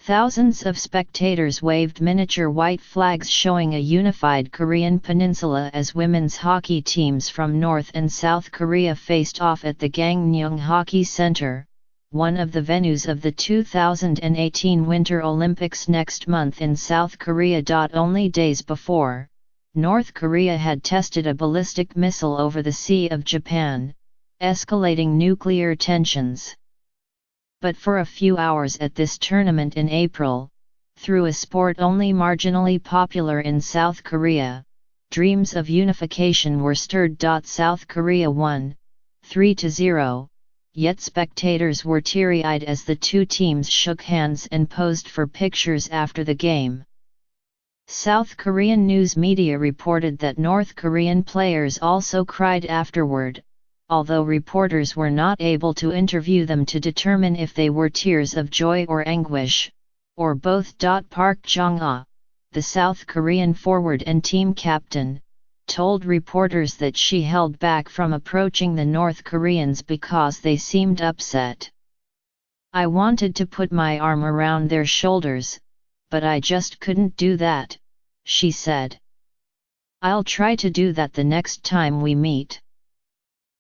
Thousands of spectators waved miniature white flags showing a unified Korean peninsula as women's hockey teams from North and South Korea faced off at the Gangneung Hockey Center, one of the venues of the 2018 Winter Olympics next month in South Korea. Only days before, North Korea had tested a ballistic missile over the Sea of Japan, escalating nuclear tensions. But for a few hours at this tournament in April, through a sport only marginally popular in South Korea, dreams of unification were stirred. South Korea won, 3-0, yet spectators were teary-eyed as the two teams shook hands and posed for pictures after the game. South Korean news media reported that North Korean players also cried afterward, although reporters were not able to interview them to determine if they were tears of joy or anguish, or both. Park Jong-ah, the South Korean forward and team captain, told reporters that she held back from approaching the North Koreans because they seemed upset. "I wanted to put my arm around their shoulders, but I just couldn't do that," she said. "I'll try to do that the next time we meet."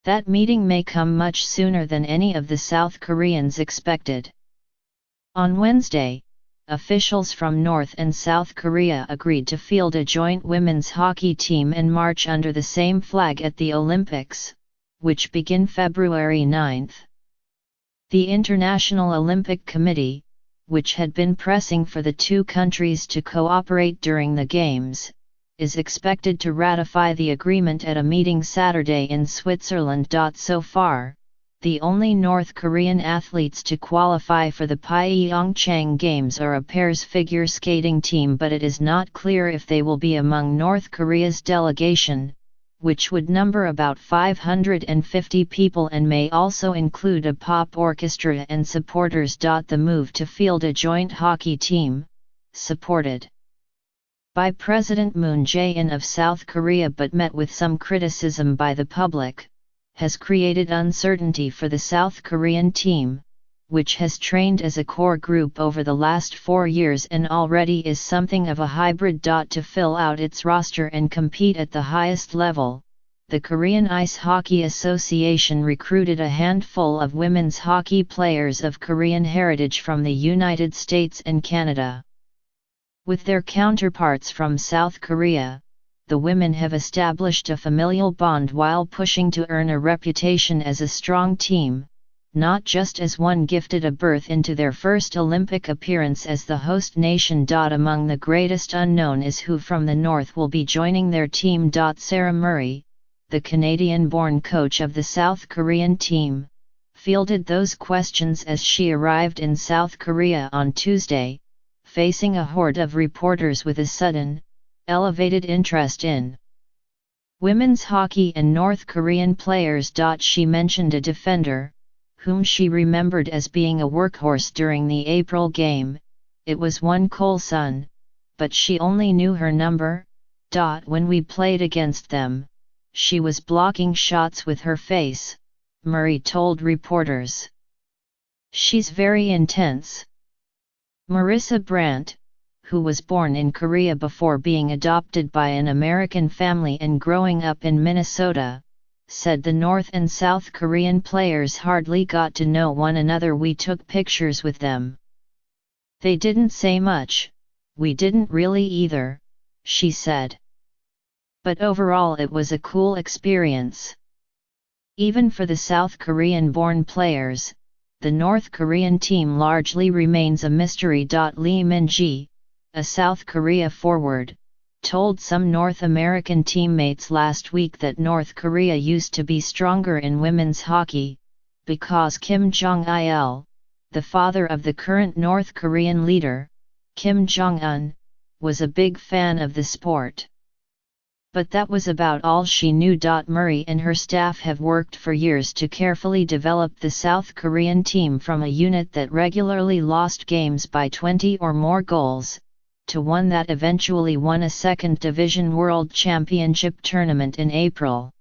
That meeting may come much sooner than any of the South Koreans expected. On Wednesday, officials from North and South Korea agreed to field a joint women's hockey team and march under the same flag at the Olympics, which begin February 9. The International Olympic Committee, which had been pressing for the two countries to cooperate during the Games, is expected to ratify the agreement at a meeting Saturday in Switzerland. So far, the only North Korean athletes to qualify for the Pyeongchang Games are a pairs figure skating team, but it is not clear if they will be among North Korea's delegation, which would number about 550 people and may also include a pop orchestra and supporters. The move to field a joint hockey team, supported by President Moon Jae-in of South Korea but met with some criticism by the public, has created uncertainty for the South Korean team, which has trained as a core group over the last 4 years and already is something of a hybrid. To fill out its roster and compete at the highest level, the Korean Ice Hockey Association recruited a handful of women's hockey players of Korean heritage from the United States and Canada. With their counterparts from South Korea, the women have established a familial bond while pushing to earn a reputation as a strong team, not just as one gifted a berth into their first Olympic appearance as the host nation. Among the greatest unknown is who from the North will be joining their team. Sarah Murray, the Canadian-born coach of the South Korean team, fielded those questions as she arrived in South Korea on Tuesday, facing a horde of reporters with a sudden, elevated interest in women's hockey and North Korean players. She mentioned a defender, whom she remembered as being a workhorse during the April game. It was one Cole Sun, but she only knew her number. When we played against them, she was blocking shots with her face, Murray told reporters. She's very intense. Marissa Brandt, who was born in Korea before being adopted by an American family and growing up in Minnesota, said the North and South Korean players hardly got to know one another. "We took pictures with them. They didn't say much, we didn't really either," she said. "But overall it was a cool experience." Even for the South Korean-born players, the North Korean team largely remains a mystery. Lee Min-ji, a South Korea forward, told some North American teammates last week that North Korea used to be stronger in women's hockey, because Kim Jong-il, the father of the current North Korean leader, Kim Jong-un, was a big fan of the sport. But that was about all she knew. Murray and her staff have worked for years to carefully develop the South Korean team from a unit that regularly lost games by 20 or more goals, to one that eventually won a second division World Championship tournament in April.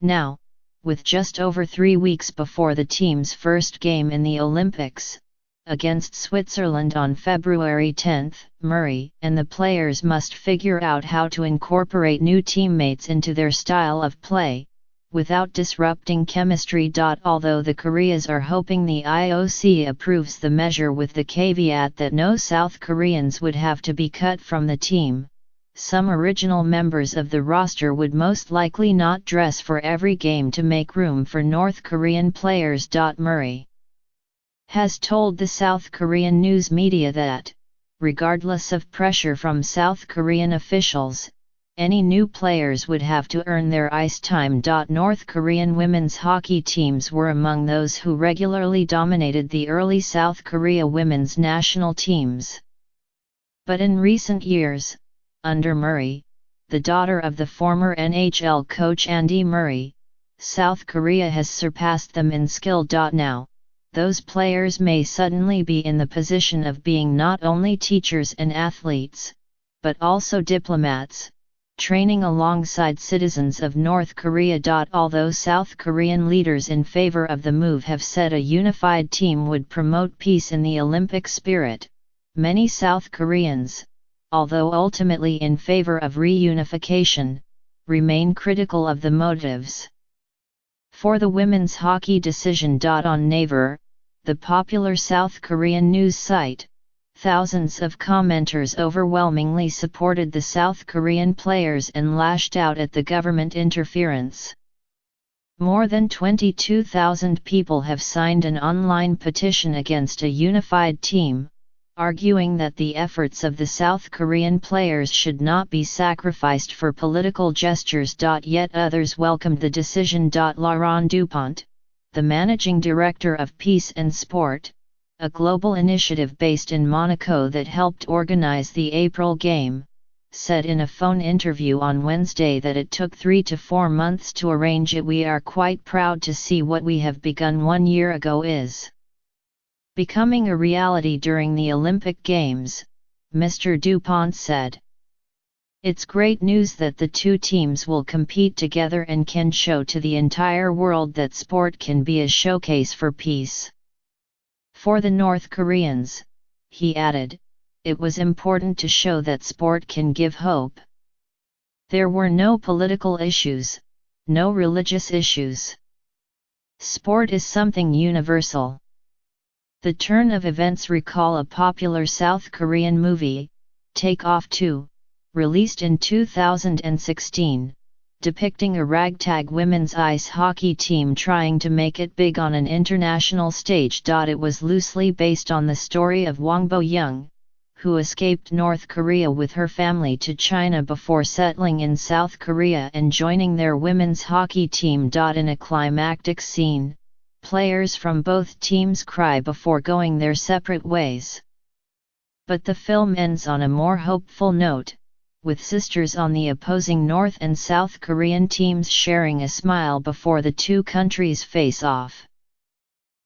Now, with just over 3 weeks before the team's first game in the Olympics, against Switzerland on February 10, Murray and the players must figure out how to incorporate new teammates into their style of play, without disrupting chemistry. Although the Koreas are hoping the IOC approves the measure with the caveat that no South Koreans would have to be cut from the team, some original members of the roster would most likely not dress for every game to make room for North Korean players. Murray has told the South Korean news media that, regardless of pressure from South Korean officials, any new players would have to earn their ice time. North Korean women's hockey teams were among those who regularly dominated the early South Korea women's national teams. But in recent years, under Murray, the daughter of the former NHL coach Andy Murray, South Korea has surpassed them in skill. Now, those players may suddenly be in the position of being not only teachers and athletes, but also diplomats, training alongside citizens of North Korea. Although South Korean leaders in favor of the move have said a unified team would promote peace in the Olympic spirit, many South Koreans, although ultimately in favor of reunification, remain critical of the motives for the women's hockey decision. On Naver, the popular South Korean news site, thousands of commenters overwhelmingly supported the South Korean players and lashed out at the government interference. More than 22,000 people have signed an online petition against a unified team, arguing that the efforts of the South Korean players should not be sacrificed for political gestures. Yet others welcomed the decision. Laurent Dupont, the managing director of Peace and Sport, a global initiative based in Monaco that helped organize the April game, said in a phone interview on Wednesday that it took 3 to 4 months to arrange it. "We are quite proud to see what we have begun 1 year ago is becoming a reality during the Olympic Games," Mr. Dupont said. "It's great news that the two teams will compete together and can show to the entire world that sport can be a showcase for peace." For the North Koreans, he added, it was important to show that sport can give hope. There were no political issues, no religious issues. Sport is something universal. The turn of events recall a popular South Korean movie, Take Off 2, released in 2016, depicting a ragtag women's ice hockey team trying to make it big on an international stage. It was loosely based on the story of Wang Bo-young, who escaped North Korea with her family to China before settling in South Korea and joining their women's hockey team. In a climactic scene, players from both teams cry before going their separate ways. But the film ends on a more hopeful note, with sisters on the opposing North and South Korean teams sharing a smile before the two countries face off.